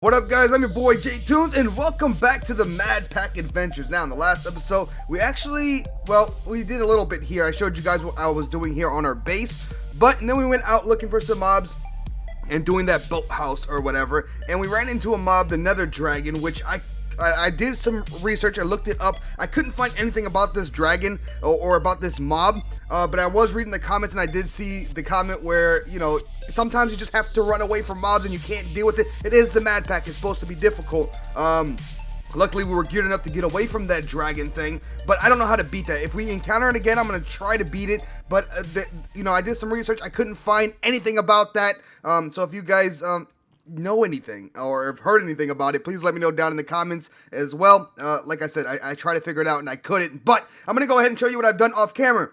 What up, guys? I'm your boy J-Tunes, and welcome back to the MadPack Adventures. Now, in the last episode, we did a little bit here. I showed you guys what I was doing here on our base, and then we went out looking for some mobs and doing that boathouse or whatever, and we ran into a mob, the Nether Dragon, which I did some research. I looked it up. I couldn't find anything about this dragon or about this mob, but I was reading the comments, and I did see the comment where, you know, sometimes you just have to run away from mobs and you can't deal with it. It is the MadPack. It's supposed to be difficult. Luckily, we were geared enough to get away from that dragon thing, but I don't know how to beat that. If we encounter it again, I'm going to try to beat it, but, I did some research. I couldn't find anything about that, so if you guys know anything or have heard anything about it, please let me know down in the comments as well. Like I said, I tried to figure it out and I couldn't, but I'm going to go ahead and show you what I've done off camera.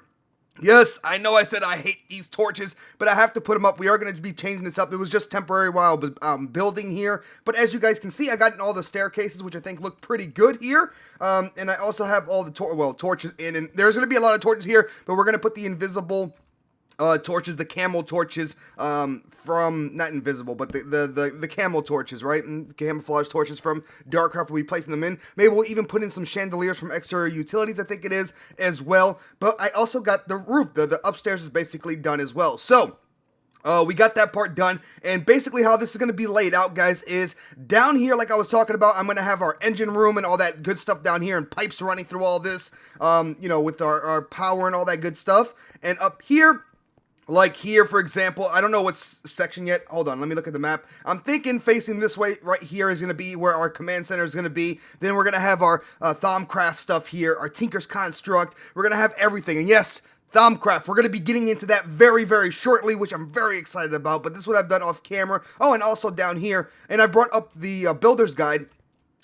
Yes, I know I said I hate these torches, but I have to put them up. We are going to be changing this up. It was just temporary while I was building here. But as you guys can see, I got in all the staircases, which I think look pretty good here. And I also have all the torches in. And there's going to be a lot of torches here, but we're going to put the invisible torches, the camel torches, not invisible, but the camel torches, right? And the camouflage torches from Darkcraft, we'll be placing them in. Maybe we'll even put in some chandeliers from extra utilities, I think it is, as well. But I also got the roof, the upstairs is basically done as well. So, we got that part done, and basically how this is going to be laid out, guys, is down here, like I was talking about, I'm going to have our engine room and all that good stuff down here, and pipes running through all this, with our power and all that good stuff. And up here, like here, for example, I don't know what section yet. Hold on, let me look at the map. I'm thinking facing this way right here is going to be where our command center is going to be. Then we're going to have our Thaumcraft stuff here, our Tinker's Construct. We're going to have everything. And yes, Thaumcraft, we're going to be getting into that very, very shortly, which I'm very excited about. But this is what I've done off camera. Oh, and also down here. And I brought up the builder's guide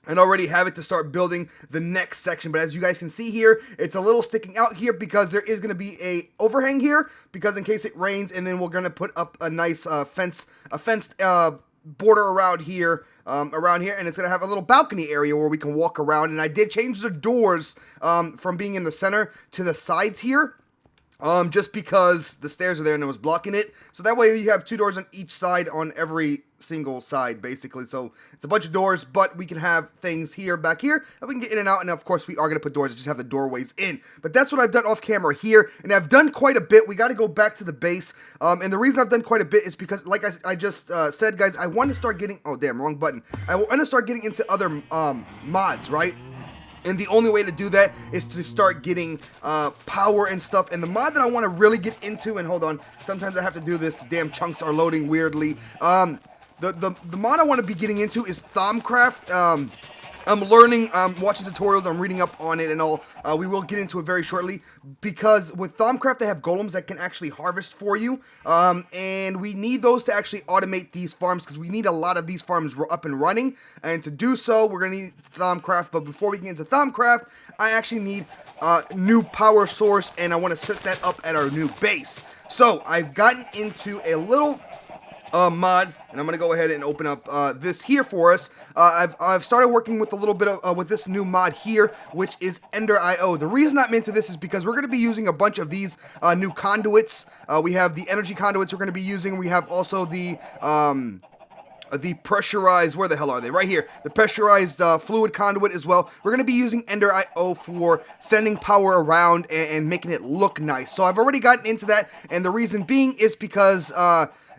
and already have it to start building the next section. But as you guys can see here, it's a little sticking out here because there is going to be a overhang here because in case it rains, and then we're going to put up a nice fenced border around here, and it's going to have a little balcony area where we can walk around. And I did change the doors from being in the center to the sides here. Just because the stairs are there and it was blocking it. So that way you have two doors on each side on every single side, basically. So it's a bunch of doors, but we can have things here, back here, and we can get in and out. And of course, we are going to put doors that just have the doorways in. But that's what I've done off camera here, and I've done quite a bit. We got to go back to the base. And the reason I've done quite a bit is because, like I just said, guys, I want to start getting, oh damn, wrong button. I want to start getting into other mods, right? And the only way to do that is to start getting power and stuff. And the mod that I want to really get into, and hold on, sometimes I have to do this, damn chunks are loading weirdly. The mod I want to be getting into is Thaumcraft. I'm learning, I'm watching tutorials, I'm reading up on it and all. We will get into it very shortly, because with Thaumcraft they have golems that can actually harvest for you, and we need those to actually automate these farms, because we need a lot of these farms up and running, and to do so, we're going to need Thaumcraft. But before we get into Thaumcraft, I actually need a new power source, and I want to set that up at our new base. So, I've gotten into a little mod, and I'm gonna go ahead and open up this here for us. I've started working with a little bit of with this new mod here, which is Ender.io. The reason I'm into this is because we're gonna be using a bunch of these new conduits. We have the energy conduits we're gonna be using. We have also the pressurized, where the hell are they? Right here. The pressurized fluid conduit as well. We're going to be using Ender.io for sending power around and making it look nice. So I've already gotten into that, and the reason being is because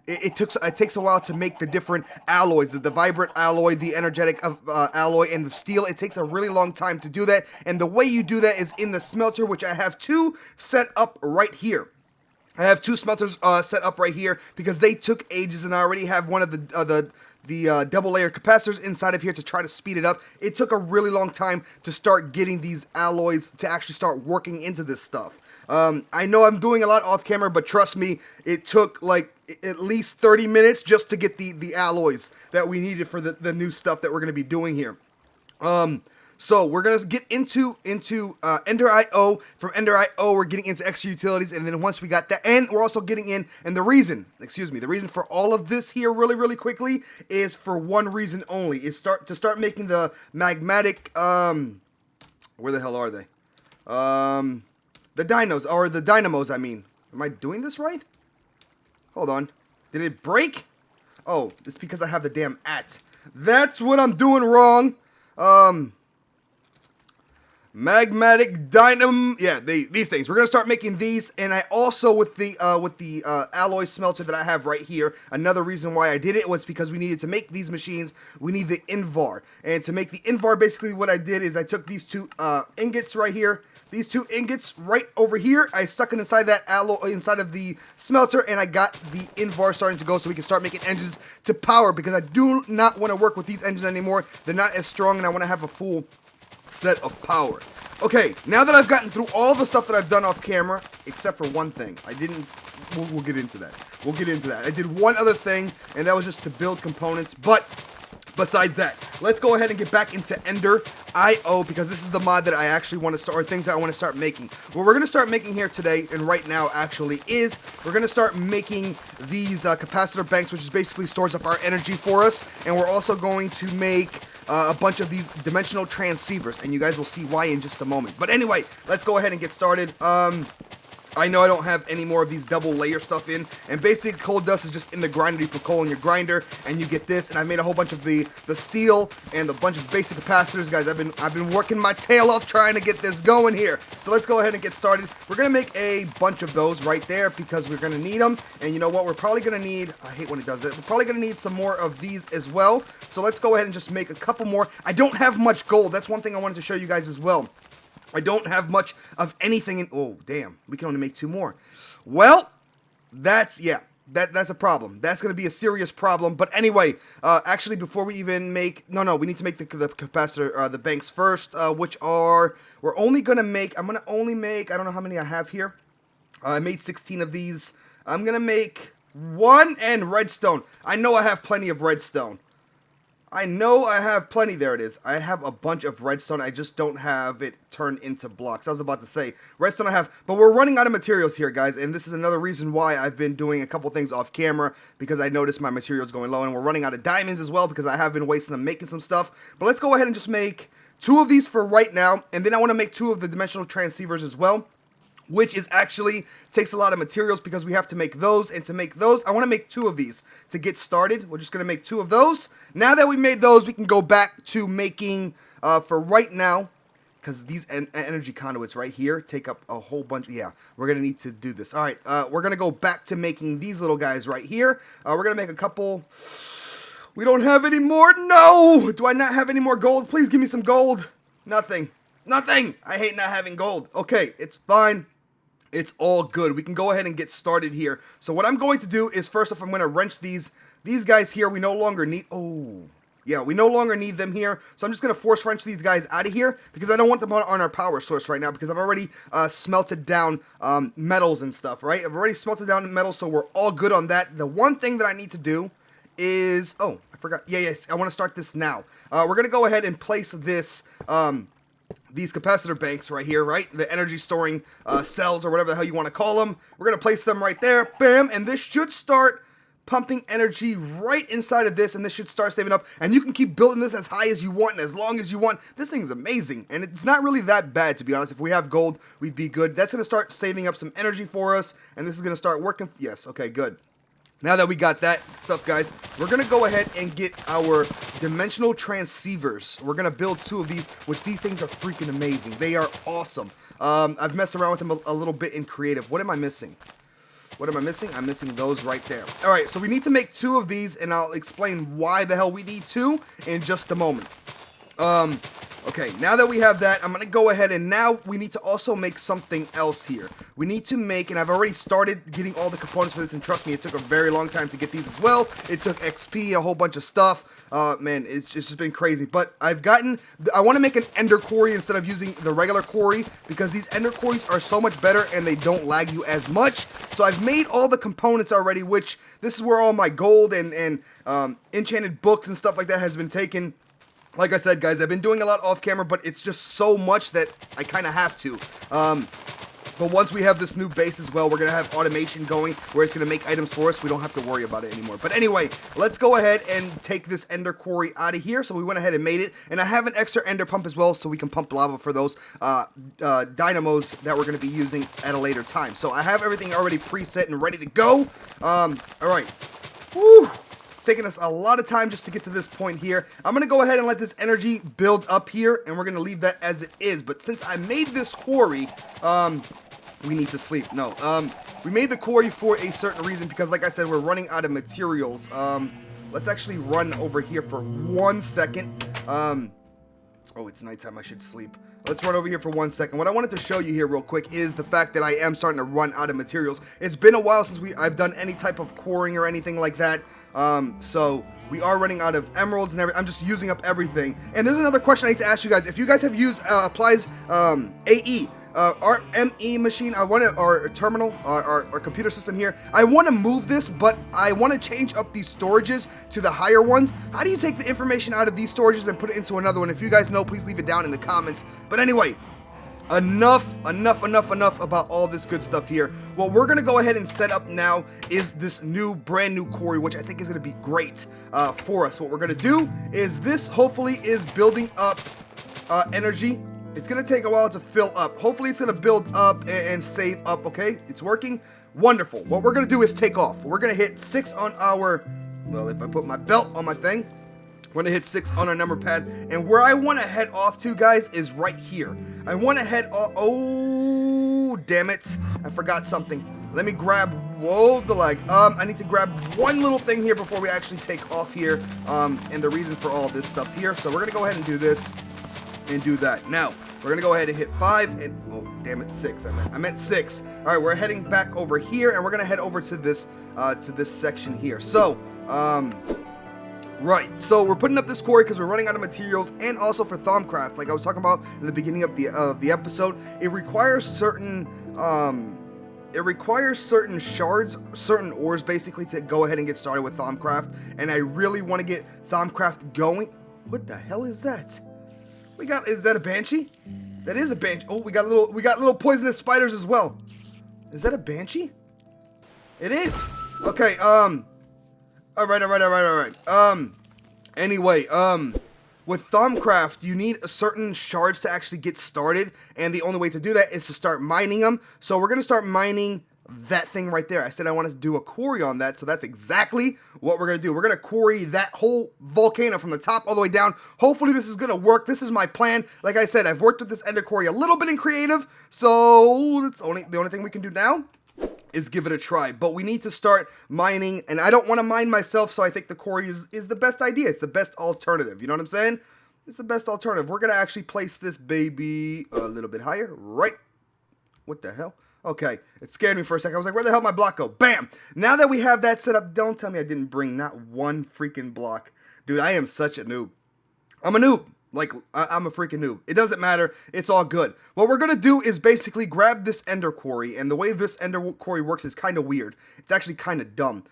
it takes a while to make the different alloys, the vibrant alloy, the energetic alloy, and the steel. It takes a really long time to do that, and the way you do that is in the smelter, which I have two set up right here. I have two smelters set up right here because they took ages, and I already have one of the double layer capacitors inside of here to try to speed it up. It took a really long time to start getting these alloys to actually start working into this stuff. I know I'm doing a lot off camera, but trust me, it took like at least 30 minutes just to get the alloys that we needed for the new stuff that we're going to be doing here. So we're going to get into Ender.io. From Ender.io, we're getting into extra utilities, and then once we got that, and we're also getting in, and the reason for all of this here really, really quickly is for one reason only, is to start making the magmatic, where the hell are they? The dynamos, I mean. Am I doing this right? Hold on. Did it break? Oh, it's because I have the damn at. That's what I'm doing wrong. Magmatic dynam, yeah, these things. We're gonna start making these, and I also with the alloy smelter that I have right here. Another reason why I did it was because we needed to make these machines. We need the invar, and to make the invar, basically what I did is I took these two ingots right here. These two ingots right over here, I stuck it inside that alloy, inside of the smelter, and I got the invar starting to go so we can start making engines to power, because I do not want to work with these engines anymore. They're not as strong, and I want to have a full set of power. Okay, now that I've gotten through all the stuff that I've done off camera, except for one thing. I didn't, we'll get into that. We'll get into that. I did one other thing, and that was just to build components, but besides that, let's go ahead and get back into Ender.io, because this is the mod that I actually want to start, or things that I want to start making. What we're going to start making here today, and right now actually, is we're going to start making these capacitor banks, which is basically stores up our energy for us, and we're also going to make a bunch of these dimensional transceivers, and you guys will see why in just a moment. But anyway, let's go ahead and get started. I know I don't have any more of these double layer stuff in, and basically coal dust is just in the grinder. You put coal in your grinder and you get this, and I made a whole bunch of the steel and a bunch of basic capacitors. Guys, I've been working my tail off trying to get this going here. So let's go ahead and get started. We're gonna make a bunch of those right there because we're gonna need them, and you know what, we're probably gonna need, I hate when it does it, we're probably gonna need some more of these as well. So let's go ahead and just make a couple more. I don't have much gold. That's one thing I wanted to show you guys as well. I don't have much of anything in... Oh, damn. We can only make 2 more. Well, that's... Yeah, that's a problem. That's going to be a serious problem. But anyway, actually, before we even make... No, we need to make the capacitor, the banks first, which are... We're only going to make... I'm going to only make... I don't know how many I have here. I made 16 of these. I'm going to make 1 and redstone. I know I have plenty of redstone. I know I have plenty. There it is. I have a bunch of redstone. I just don't have it turned into blocks. I was about to say redstone I have, but we're running out of materials here, guys, and this is another reason why I've been doing a couple things off camera, because I noticed my materials going low, and we're running out of diamonds as well because I have been wasting them making some stuff. But let's go ahead and just make 2 of these for right now, and then I want to make 2 of the dimensional transceivers as well, which is actually takes a lot of materials because we have to make those, and to make those I want to make 2 of these to get started. We're just going to make 2 of those. Now that we made those, we can go back to making for right now, because these energy conduits right here take up a whole bunch. Yeah, we're going to need to do this. Alright, we're going to go back to making these little guys right here. We're going to make a couple. We don't have any more. No! Do I not have any more gold? Please give me some gold. Nothing. Nothing! I hate not having gold. Okay, it's fine. It's all good. We can go ahead and get started here. So what I'm going to do is, first off, I'm going to wrench these guys here. We no longer need... Oh, yeah, we no longer need them here. So I'm just going to force wrench these guys out of here because I don't want them on our power source right now, because I've already smelted down metals and stuff, right? I've already smelted down metals, so we're all good on that. The one thing that I need to do is... Oh, I forgot. Yeah, yes, I want to start this now. We're going to go ahead and place this... these capacitor banks right here, right? The energy storing cells, or whatever the hell you want to call them. We're going to place them right there. Bam! And this should start pumping energy right inside of this, and this should start saving up. And you can keep building this as high as you want and as long as you want. This thing's amazing, and it's not really that bad, to be honest. If we have gold, we'd be good. That's going to start saving up some energy for us, and this is going to start working. Yes, okay, good. Now that we got that stuff, guys, we're going to go ahead and get our dimensional transceivers. We're going to build 2 of these, which these things are freaking amazing. They are awesome. I've messed around with them a little bit in creative. What am I missing? What am I missing? I'm missing those right there. All right, so we need to make 2 of these, and I'll explain why the hell we need 2 in just a moment. Okay, now that we have that, I'm going to go ahead, and now we need to also make something else here. We need to make, and I've already started getting all the components for this, and trust me, it took a very long time to get these as well. It took XP, a whole bunch of stuff. Man, it's just been crazy. But I want to make an ender quarry instead of using the regular quarry, because these ender quarries are so much better and they don't lag you as much. So I've made all the components already, which this is where all my gold and enchanted books and stuff like that has been taken. Like I said, guys, I've been doing a lot off camera, but it's just so much that I kind of have to. But once we have this new base as well, we're going to have automation going where it's going to make items for us. We don't have to worry about it anymore. But anyway, let's go ahead and take this ender quarry out of here. So we went ahead and made it. And I have an extra ender pump as well, so we can pump lava for those dynamos that we're going to be using at a later time. So I have everything already preset and ready to go. All right. Woo! It's taken us a lot of time just to get to this point here. I'm going to go ahead and let this energy build up here, and we're going to leave that as it is. But since I made this quarry, we need to sleep. No, we made the quarry for a certain reason because, like I said, we're running out of materials. Let's actually run over here for 1 second. Oh, it's nighttime. I should sleep. Let's run over here for 1 second. What I wanted to show you here real quick is the fact that I am starting to run out of materials. It's been a while since I've done any type of quarrying or anything like that. So we are running out of emeralds and everything. I'm just using up everything. And there's another question I need to ask you guys. If you guys have used Apply's AE, our ME machine, our terminal, our computer system here, I want to move this, but I want to change up these storages to the higher ones. How do you take the information out of these storages and put it into another one? If you guys know, please leave it down in the comments. But anyway, enough about all this good stuff here. What we're going to go ahead and set up now is this brand new quarry, which I think is going to be great for us. What we're going to do is this hopefully is building up energy. It's going to take a while to fill up. Hopefully it's going to build up and save up, okay? It's working. Wonderful. What we're going to do is take off. We're going to hit 6 on our, well, if I put my belt on my thing, we're going to hit 6 on our number pad. And where I want to head off to, guys, is right here. I want to head off. Oh, damn it. I forgot something. Let me grab, whoa, the leg. I need to grab one little thing here before we actually take off here. And the reason for all this stuff here. So we're going to go ahead and do this. And do that. Now, we're going to go ahead and hit 5 and, oh, damn it, 6. I meant 6. All right, we're heading back over here and we're going to head over to this section here. So, right. So, we're putting up this quarry because we're running out of materials and also for Thaumcraft. Like I was talking about in the beginning of the episode, it requires certain shards, certain ores basically to go ahead and get started with Thaumcraft, and I really want to get Thaumcraft going. What the hell is that? Is that a banshee? That is a banshee. Oh, we got little poisonous spiders as well. Is that a banshee? It is. Okay, all right. Anyway, with Thaumcraft, you need a certain shards to actually get started, and the only way to do that is to start mining them. So we're gonna start mining that thing right there. I said I wanted to do a quarry on that, so that's exactly what we're gonna do. We're gonna quarry that whole volcano from the top all the way down. Hopefully this is gonna work. This is my plan. Like I said, I've worked with this ender quarry a little bit in creative, so that's the only thing we can do now is give it a try. But we need to start mining, and I don't want to mine myself, so I think the quarry is the best idea. It's the best alternative. You know what I'm saying? It's the best alternative. We're gonna actually place this baby a little bit higher. Right. What the hell? Okay, it scared me for a second. I was like, where the hell did my block go? Bam! Now that we have that set up, don't tell me I didn't bring not one freaking block. Dude, I am such a noob. I'm a noob. Like, I'm a freaking noob. It doesn't matter. It's all good. What we're going to do is basically grab this ender quarry, and the way this ender quarry works is kind of weird. It's actually kind of dumb.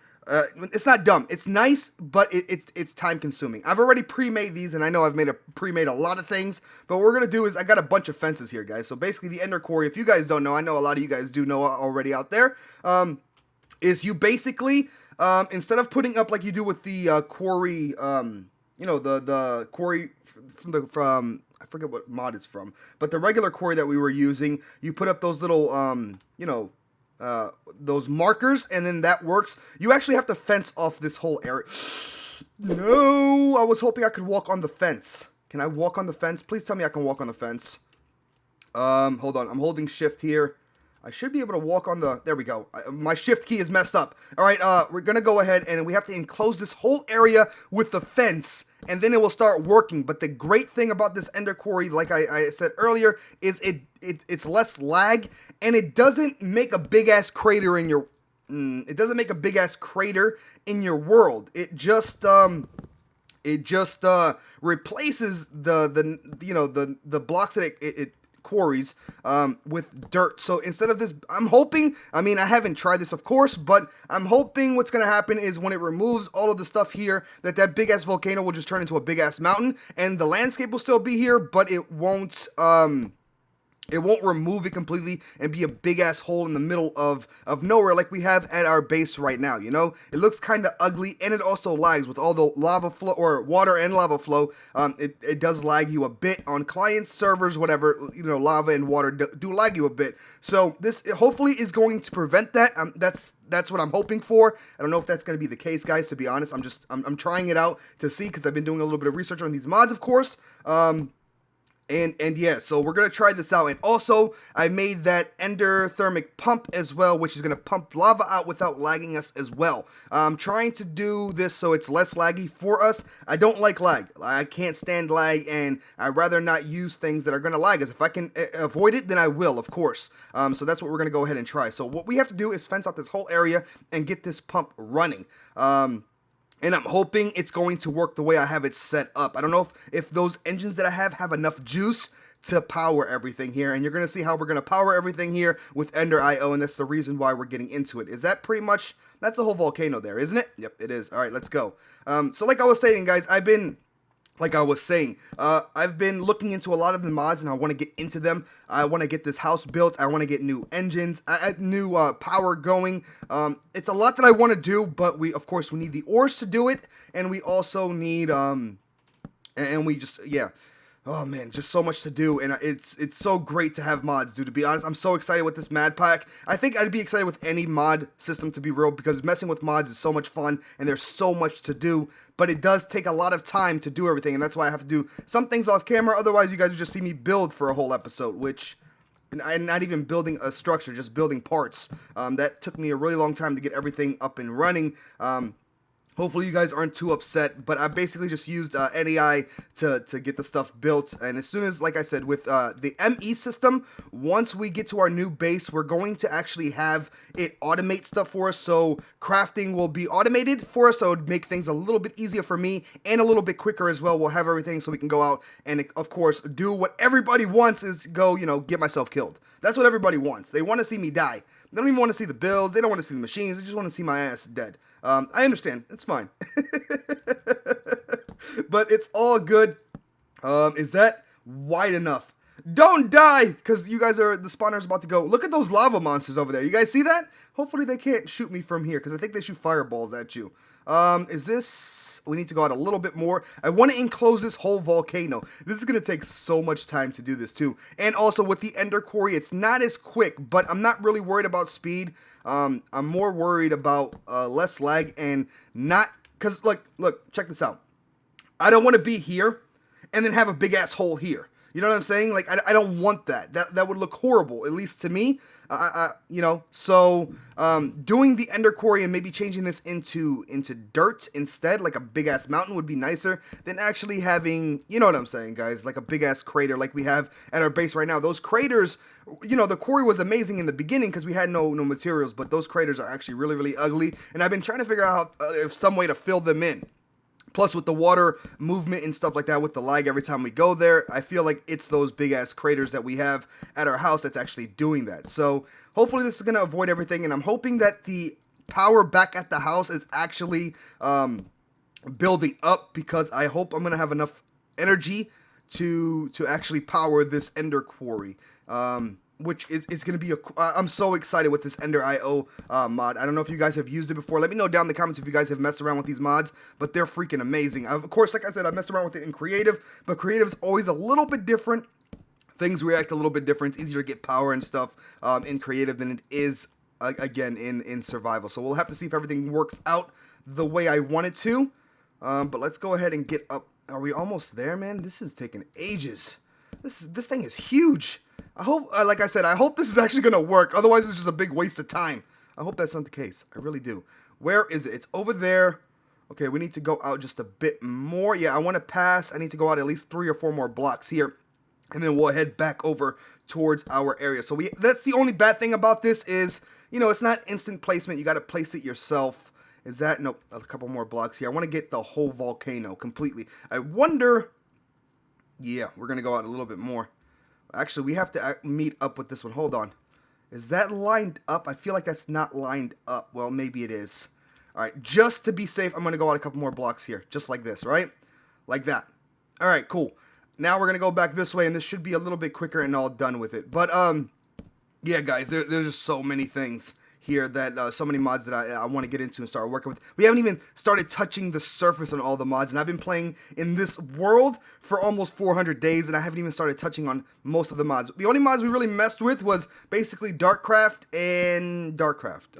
It's not dumb. It's nice, but it's time consuming. I've already pre-made these, and I know I've pre-made a lot of things, but what we're going to do is I got a bunch of fences here, guys. So basically the ender quarry, if you guys don't know, I know a lot of you guys do know already out there, is you basically, instead of putting up like you do with the quarry, you know, the quarry from I forget what mod it's from, but the regular quarry that we were using, you put up those little, you know, those markers, and then that works. You actually have to fence off this whole area. No, I was hoping I could walk on the fence. Can I walk on the fence? Please tell me I can walk on the fence. Hold on. I'm holding shift here. I should be able to walk on the... There we go. My shift key is messed up. All right, we're going to go ahead and we have to enclose this whole area with the fence, and then it will start working. But the great thing about this ender quarry, like I said earlier, is it's less lag, and it doesn't make a big-ass crater in your... it doesn't make a big-ass crater in your world. It just replaces the blocks that it quarries with dirt. So instead of this, I'm hoping, I mean, I haven't tried this, of course, but I'm hoping what's going to happen is when it removes all of the stuff here, that big ass volcano will just turn into a big ass mountain, and the landscape will still be here, but it won't It won't remove it completely and be a big ass hole in the middle of nowhere like we have at our base right now, you know? It looks kind of ugly, and it also lags with all the lava flow, or water and lava flow. It does lag you a bit on clients, servers, whatever, you know, lava and water do lag you a bit. So this hopefully is going to prevent that. That's what I'm hoping for. I don't know if that's going to be the case, guys, to be honest. I'm trying it out to see, because I've been doing a little bit of research on these mods, of course. And yeah, so we're going to try this out. And also, I made that endothermic pump as well, which is going to pump lava out without lagging us as well. I'm trying to do this so it's less laggy for us. I don't like lag. I can't stand lag, and I'd rather not use things that are going to lag us. If I can avoid it, then I will, of course. So that's what we're going to go ahead and try. So what we have to do is fence out this whole area and get this pump running. And I'm hoping it's going to work the way I have it set up. I don't know if those engines that I have enough juice to power everything here. And you're going to see how we're going to power everything here with Ender IO. And that's the reason why we're getting into it. Is that pretty much, that's the whole volcano there, isn't it? Yep, it is. All right, let's go. So like I was saying, guys, I've been looking into a lot of the mods, and I want to get into them. I want to get this house built. I want to get new engines, new power going. It's a lot that I want to do, but of course, we need the ores to do it, and we also need, oh man, just so much to do, and it's so great to have mods, dude. To be honest, I'm so excited with this MadPack. I think I'd be excited with any mod system, to be real, because messing with mods is so much fun, and there's so much to do, but it does take a lot of time to do everything, and that's why I have to do some things off camera. Otherwise, you guys would just see me build for a whole episode, which I'm not even building a structure, just building parts. That took me a really long time to get everything up and running. Hopefully you guys aren't too upset, but I basically just used NAI to get the stuff built. And as soon as, like I said, with the ME system, once we get to our new base, we're going to actually have it automate stuff for us. So crafting will be automated for us, so it would make things a little bit easier for me and a little bit quicker as well. We'll have everything so we can go out and, of course, do what everybody wants, is go, you know, get myself killed. That's what everybody wants. They want to see me die. They don't even want to see the builds. They don't want to see the machines. They just want to see my ass dead. I understand. It's fine. But it's all good. Is that wide enough? Don't die! Because you guys the spawner's about to go. Look at those lava monsters over there. You guys see that? Hopefully they can't shoot me from here, because I think they shoot fireballs at you. Is this... We need to go out a little bit more. I want to enclose this whole volcano. This is going to take so much time to do this too. And also with the Ender Quarry, it's not as quick, but I'm not really worried about speed. I'm more worried about less lag and not... Because, look, check this out. I don't want to be here and then have a big ass hole here. You know what I'm saying? Like, I don't want that. That would look horrible, at least to me. You know, so doing the Ender Quarry and maybe changing this into dirt instead, like a big ass mountain, would be nicer than actually having, you know what I'm saying, guys, like a big ass crater like we have at our base right now. Those craters, you know, the quarry was amazing in the beginning because we had no materials, but those craters are actually really, really ugly, and I've been trying to figure out if some way to fill them in. Plus, with the water movement and stuff like that, with the lag every time we go there, I feel like it's those big-ass craters that we have at our house that's actually doing that. So, hopefully this is going to avoid everything, and I'm hoping that the power back at the house is actually building up, because I hope I'm going to have enough energy to actually power this Ender Quarry. Which is going to be I'm so excited with this Ender IO mod. I don't know if you guys have used it before. Let me know down in the comments if you guys have messed around with these mods, but they're freaking amazing. Of course, like I said, I messed around with it in creative, but creative is always a little bit different. Things react a little bit different. It's easier to get power and stuff in creative than it is, again, in survival. So we'll have to see if everything works out the way I want it to. But let's go ahead and get up. Are we almost there, man? This is taking ages. This thing is huge. I hope, like I said, I hope this is actually going to work. Otherwise, it's just a big waste of time. I hope that's not the case. I really do. Where is it? It's over there. Okay, we need to go out just a bit more. Yeah, I want to pass. I need to go out at least 3 or 4 more blocks here. And then we'll head back over towards our area. So that's the only bad thing about this is, you know, it's not instant placement. You got to place it yourself. Is that? Nope, a couple more blocks here. I want to get the whole volcano completely. I wonder... Yeah, we're going to go out a little bit more. Actually, we have to meet up with this one. Hold on. Is that lined up? I feel like that's not lined up. Well, maybe it is. All right, just to be safe, I'm going to go out a couple more blocks here. Just like this, right? Like that. All right, cool. now we're gonna go back this way, and this should be a little bit quicker and all done with it. But yeah, guys, there's just so many things here that so many mods that I want to get into and start working with. We haven't even started touching the surface on all the mods, and I've been playing in this world for almost 400 days, and I haven't even started touching on most of the mods. The only mods we really messed with was basically Darkcraft and Darkcraft.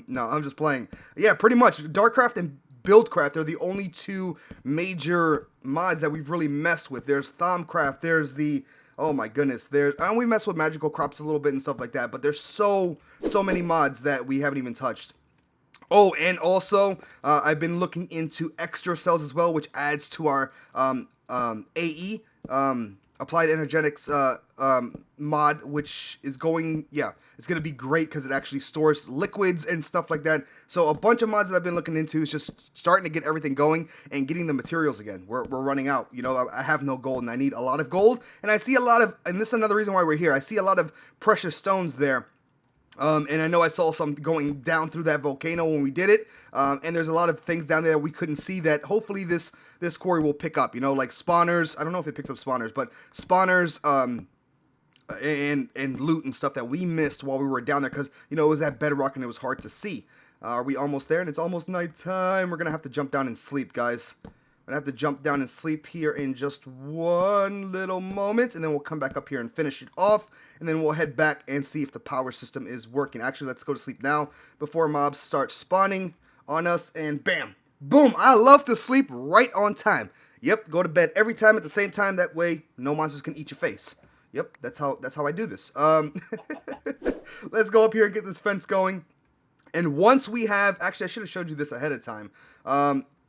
No, I'm just playing. Yeah, pretty much Darkcraft and Buildcraft are the only two major mods that we've really messed with. There's Thaumcraft, there's the, oh my goodness, we mess with Magical Crops a little bit and stuff like that, but there's so many mods that we haven't even touched. Oh, and also, I've been looking into extra cells as well, which adds to our AE, Applied Energetics mod, which is going, yeah, it's going to be great because it actually stores liquids and stuff like that. So a bunch of mods that I've been looking into is just starting to get everything going and getting the materials again. We're running out. You know, I have no gold and I need a lot of gold. And I see a lot of, and this is another reason why we're here, I see a lot of precious stones there. And I know I saw some going down through that volcano when we did it. And there's a lot of things down there that we couldn't see that hopefully this quarry will pick up, you know, like spawners. I don't know if it picks up spawners, but spawners, and loot and stuff that we missed while we were down there. Cause you know, it was at bedrock and it was hard to see. Are we almost there? And it's almost nighttime. We're going to have to jump down and sleep, guys. I'm going to have to jump down and sleep here in just one little moment. And then we'll come back up here and finish it off. And then we'll head back and see if the power system is working. Actually, let's go to sleep now before mobs start spawning on us. And bam, boom. I love to sleep right on time. Yep, go to bed every time at the same time. That way, no monsters can eat your face. Yep, that's how I do this. Let's go up here and get this fence going. And once we have, actually, I should have showed you this ahead of time.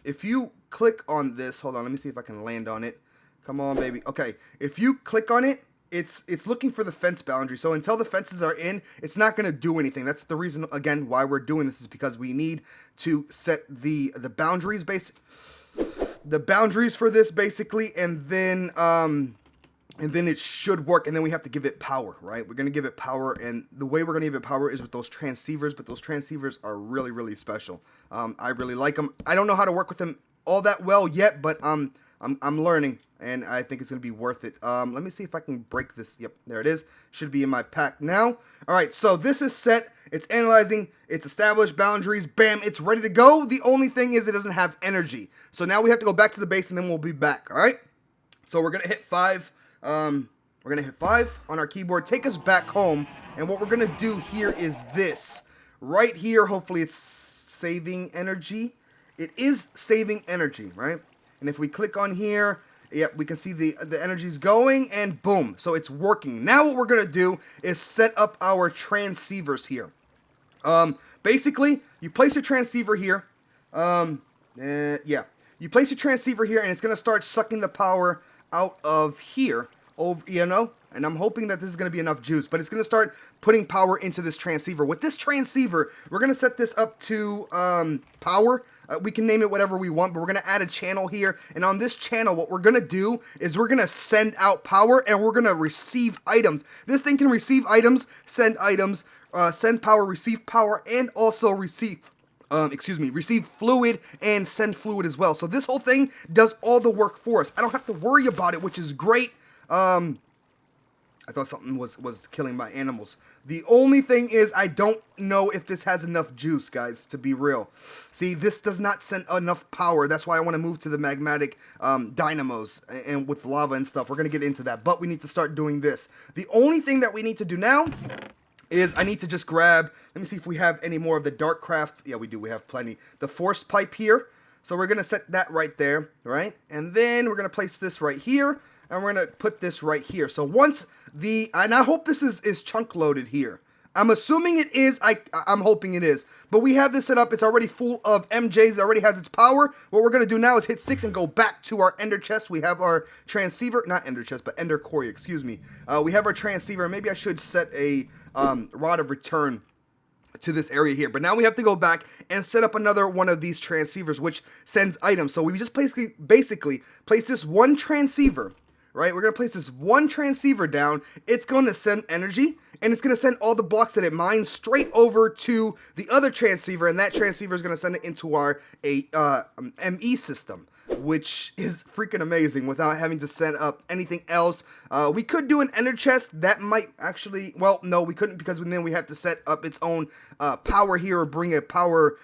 If you click on this, hold on, let me see if I can land on it. Come on, baby. Okay, if you click on it, it's looking for the fence boundary. So until the fences are in, it's not going to do anything. That's the reason, again, why we're doing this is because we need to set the boundaries, the boundaries for this, basically, and then it should work, and then we have to give it power, right? We're going to give it power, and the way we're going to give it power is with those transceivers, but those transceivers are really, really special. I really like them. I don't know how to work with them all that well yet, but I'm learning, and I think it's going to be worth it. Let me see if I can break this. Yep, there it is. Should be in my pack now. All right, so this is set. It's analyzing. It's established boundaries. Bam, it's ready to go. The only thing is it doesn't have energy. So now we have to go back to the base, and then we'll be back, all right? So we're going to hit 5. We're going to hit 5 on our keyboard, take us back home, and what we're going to do here is this. Right here, hopefully it's saving energy. It is saving energy, right? And if we click on here, yep, we can see the energy's going, and boom, so it's working. Now what we're going to do is set up our transceivers here. Basically, you place your transceiver here. Yeah, you place your transceiver here, and it's going to start sucking the power out of here, over, you know, and I'm hoping that this is going to be enough juice, but it's going to start putting power into this transceiver. With this transceiver, we're going to set this up to power. We can name it whatever we want, but we're going to add a channel here, and on this channel, what we're going to do is we're going to send out power, and we're going to receive items. This thing can receive items, send power, receive power, and also receive fluid and send fluid as well. So this whole thing does all the work for us. I don't have to worry about it, which is great. I thought something was killing my animals. The only thing is I don't know if this has enough juice, guys, to be real. See, this does not send enough power. That's why I want to move to the magmatic dynamos and with lava and stuff. We're going to get into that, but we need to start doing this. The only thing that we need to do now is I need to just grab, let me see if we have any more of the Darkcraft. Yeah, we do. We have plenty. The force pipe here. So we're going to set that right there, right? And then we're going to place this right here, and we're going to put this right here. So once and I hope this is chunk loaded here. I'm assuming it is. I'm hoping it is. But we have this set up. It's already full of MJs. It already has its power. What we're going to do now is hit 6 and go back to our ender chest. We have our transceiver. Not ender chest, but ender quarry, excuse me. We have our transceiver. Maybe I should set a rod of return to this area here. But now we have to go back and set up another one of these transceivers, which sends items. So we just basically place this one transceiver, right? We're going to place this one transceiver down. It's going to send energy, and it's going to send all the blocks that it mines straight over to the other transceiver, and that transceiver is going to send it into our ME system. which is freaking amazing without having to set up anything else. We could do an ender chest. That might actually, well, no, we couldn't, because then we have to set up its own power here, or bring a power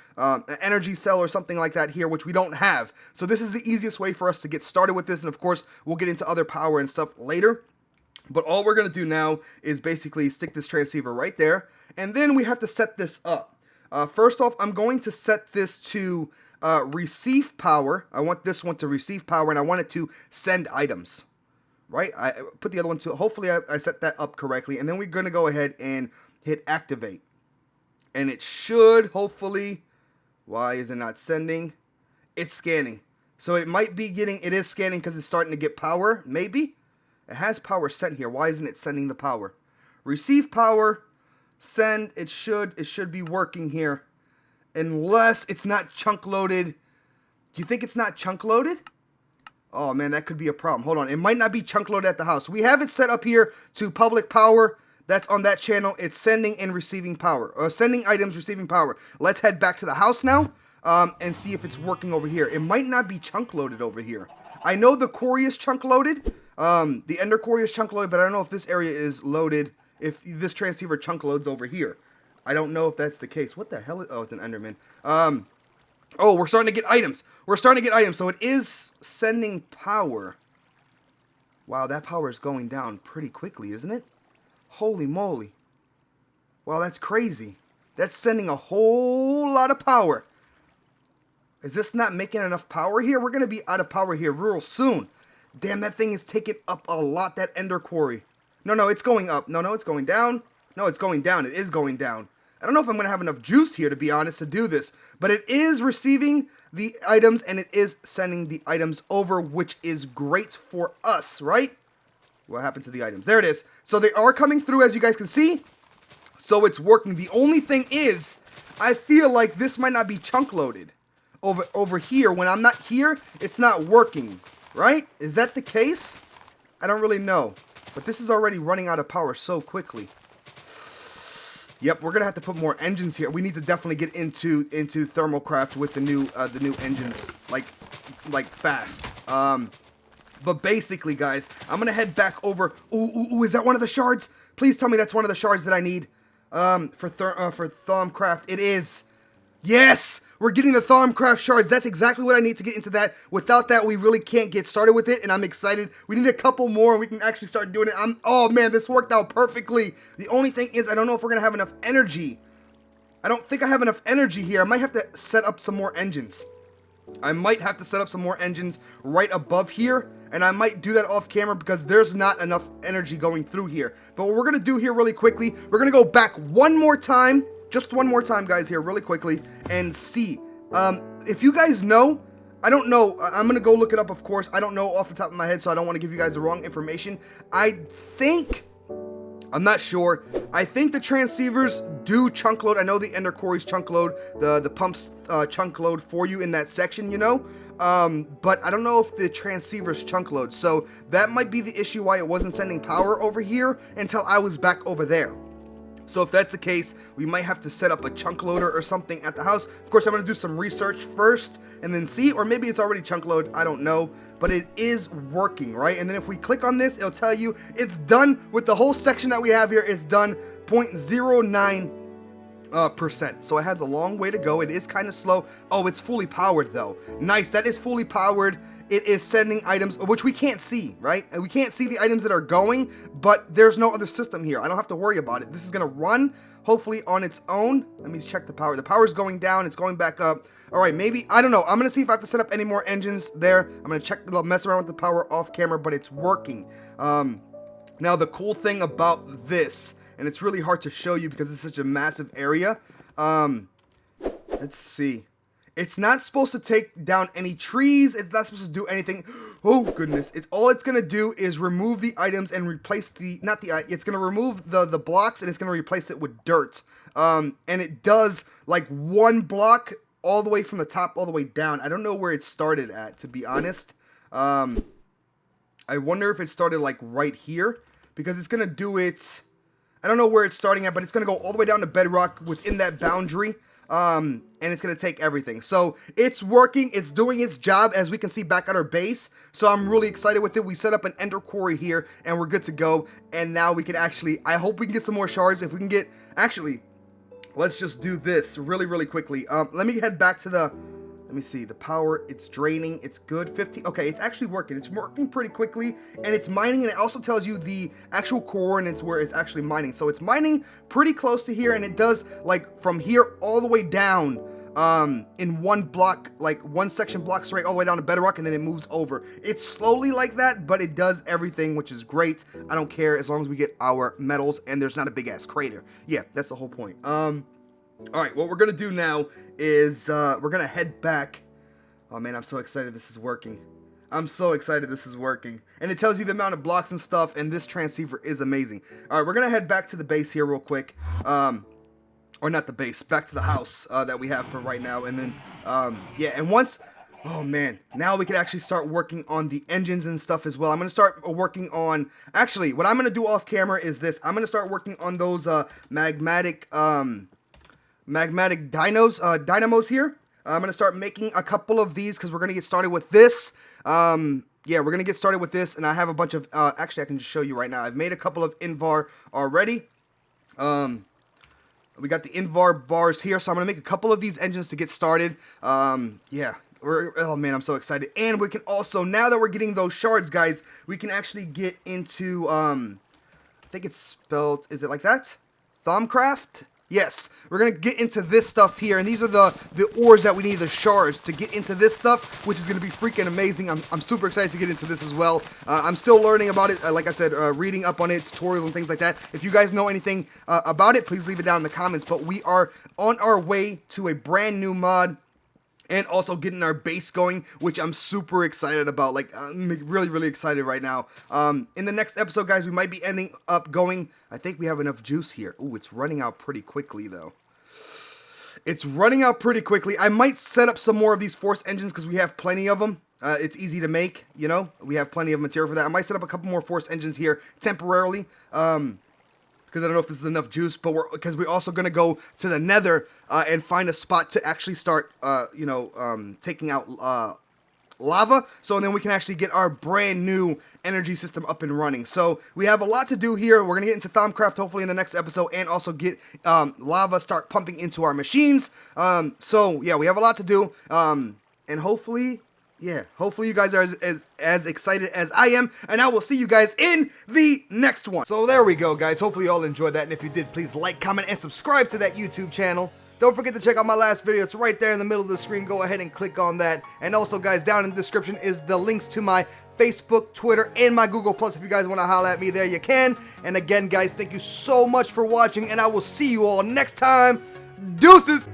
energy cell or something like that here, which we don't have. So this is the easiest way for us to get started with this, and of course we'll get into other power and stuff later. But all we're going to do now is basically stick this transceiver right there, and then we have to set this up. First off, I'm going to set this to receive power. I want this one to receive power, and I want it to send items. Right? I put the other one to, hopefully I set that up correctly, and then we're going to go ahead and hit activate. And it should, hopefully, why is it not sending? It's scanning. So it might be getting, it is scanning because it's starting to get power, maybe? It has power sent here. Why isn't it sending the power? Receive power, send. It should be working here. Unless it's not chunk loaded. Do you think it's not chunk loaded? Oh man, that could be a problem. Hold on. It might not be chunk loaded at the house. We have it set up here to public power. That's on that channel. It's sending and receiving power. Or sending items, receiving power. Let's head back to the house now and see if it's working over here. It might not be chunk loaded over here. I know the quarry is chunk loaded. The ender quarry is chunk loaded, but I don't know if this area is loaded, if this transceiver chunk loads over here. I don't know if that's the case. What the hell is, oh, it's an enderman. Oh, we're starting to get items. We're starting to get items, so it is sending power. Wow, that power is going down pretty quickly, isn't it? Holy moly. Wow, that's crazy. That's sending a whole lot of power. Is this not making enough power here? We're going to be out of power here real soon. Damn, that thing is taking up a lot, that ender quarry. No, it's going up. No, it's going down. No, it's going down. It is going down. I don't know if I'm going to have enough juice here, to be honest, to do this. But it is receiving the items, and it is sending the items over, which is great for us, right? What happened to the items? There it is. So they are coming through, as you guys can see. So it's working. The only thing is, I feel like this might not be chunk loaded. Over here, when I'm not here, it's not working, right? Is that the case? I don't really know. But this is already running out of power so quickly. Yep, we're gonna have to put more engines here. We need to definitely get into Thermalcraft with the new engines, like fast. But basically, guys, I'm gonna head back over. Ooh, is that one of the shards? Please tell me that's one of the shards that I need for Thermalcraft. It is. Yes! We're getting the Thermalcraft shards. That's exactly what I need to get into that. Without that, we really can't get started with it, and I'm excited. We need a couple more, and we can actually start doing it. Oh, man, this worked out perfectly. The only thing is, I don't know if we're going to have enough energy. I don't think I have enough energy here. I might have to set up some more engines. I might have to set up some more engines right above here, and I might do that off camera because there's not enough energy going through here. But what we're going to do here really quickly, we're going to go back one more time. Just one more time, guys, here really quickly, and see. If you guys know, I don't know. I'm going to go look it up, of course. I don't know off the top of my head, so I don't want to give you guys the wrong information. I think, I'm not sure. I think the transceivers do chunk load. I know the ender quarries chunk load, the pumps chunk load for you in that section, you know. But I don't know if the transceivers chunk load. So that might be the issue why it wasn't sending power over here until I was back over there. So if that's the case, we might have to set up a chunk loader or something at the house. Of course, I'm going to do some research first and then see, or maybe it's already chunk load. I don't know, but it is working, right? And then if we click on this, it'll tell you it's done with the whole section that we have here. It's done 0.09%. So it has a long way to go. It is kind of slow. Oh, it's fully powered though. Nice. That is fully powered. It is sending items, which we can't see, right? And we can't see the items that are going, but there's no other system here. I don't have to worry about it. This is going to run, hopefully, on its own. Let me check the power. The power is going down. It's going back up. All right, maybe, I don't know. I'm going to see if I have to set up any more engines there. I'm going to check, mess around with the power off camera, but it's working. Now, the cool thing about this, and it's really hard to show you because it's such a massive area. Let's see. It's not supposed to take down any trees. It's not supposed to do anything. Oh, goodness. All it's going to do is remove the items and replace it's going to remove the blocks, and it's going to replace it with dirt. And it does like one block all the way from the top all the way down. I don't know where it started at, to be honest. I wonder if it started like right here, because it's going to do it. I don't know where it's starting at, but it's going to go all the way down to bedrock within that boundary. and it's gonna take everything. So it's working, it's doing its job, as we can see back at our base. So I'm really excited with it. We set up an ender quarry here and we're good to go. And now we can actually, I hope we can get some more shards. If we can get, actually, let's just do this really quickly. Let me head back to the, let me see, the power, it's draining, it's good, 15, okay, it's actually working. It's working pretty quickly, and it's mining, and it also tells you the actual coordinates where it's actually mining. So it's mining pretty close to here, and it does, like, from here all the way down, in one block, like, one section block straight all the way down to bedrock, and then it moves over. It's slowly like that, but it does everything, which is great. I don't care, as long as we get our metals, and there's not a big-ass crater. Yeah, that's the whole point. Alright, what we're gonna do now is, we're gonna head back. Oh man, I'm so excited this is working. I'm so excited this is working. And it tells you the amount of blocks and stuff, and this transceiver is amazing. Alright, we're gonna head back to the base here real quick. Or not the base, back to the house, that we have for right now. And then, yeah, and once, oh man, now we can actually start working on the engines and stuff as well. I'm gonna start working on, actually, what I'm gonna do off camera is this. I'm gonna start working on those, magmatic dynamos here. I'm going to start making a couple of these because we're going to get started with this. Yeah, we're going to get started with this, and I have a bunch of, actually I can just show you right now. I've made a couple of Invar already. We got the Invar bars here, so I'm going to make a couple of these engines to get started. Yeah. Oh man, I'm so excited. And we can also, now that we're getting those shards, guys, we can actually get into, I think it's spelled, is it like that? Thumbcraft? Yes, we're going to get into this stuff here, and these are the ores that we need, the shards, to get into this stuff, which is going to be freaking amazing. I'm super excited to get into this as well. I'm still learning about it, like I said, reading up on it, tutorials and things like that. If you guys know anything about it, please leave it down in the comments, but we are on our way to a brand new mod, and also getting our base going, which I'm super excited about. Like, I'm really excited right now. In the next episode, guys, we might be ending up going, I think we have enough juice here. Ooh, it's running out pretty quickly, though. It's running out pretty quickly. I might set up some more of these force engines because we have plenty of them. It's easy to make, you know. We have plenty of material for that. I might set up a couple more force engines here temporarily. Because I don't know if this is enough juice, but because we're also going to go to the nether and find a spot to actually start, taking out lava. So then we can actually get our brand new energy system up and running. So we have a lot to do here. We're going to get into Thumbcraft hopefully in the next episode, and also get lava start pumping into our machines. So yeah, we have a lot to do. And hopefully... yeah, hopefully you guys are as excited as I am, and I will see you guys in the next one. So there we go, guys. Hopefully you all enjoyed that, and if you did, please like, comment, and subscribe to that YouTube channel. Don't forget to check out my last video. It's right there in the middle of the screen. Go ahead and click on that. And also, guys, down in the description is the links to my Facebook, Twitter, and my Google+. If you guys want to holler at me there, you can. And again, guys, thank you so much for watching, and I will see you all next time. Deuces!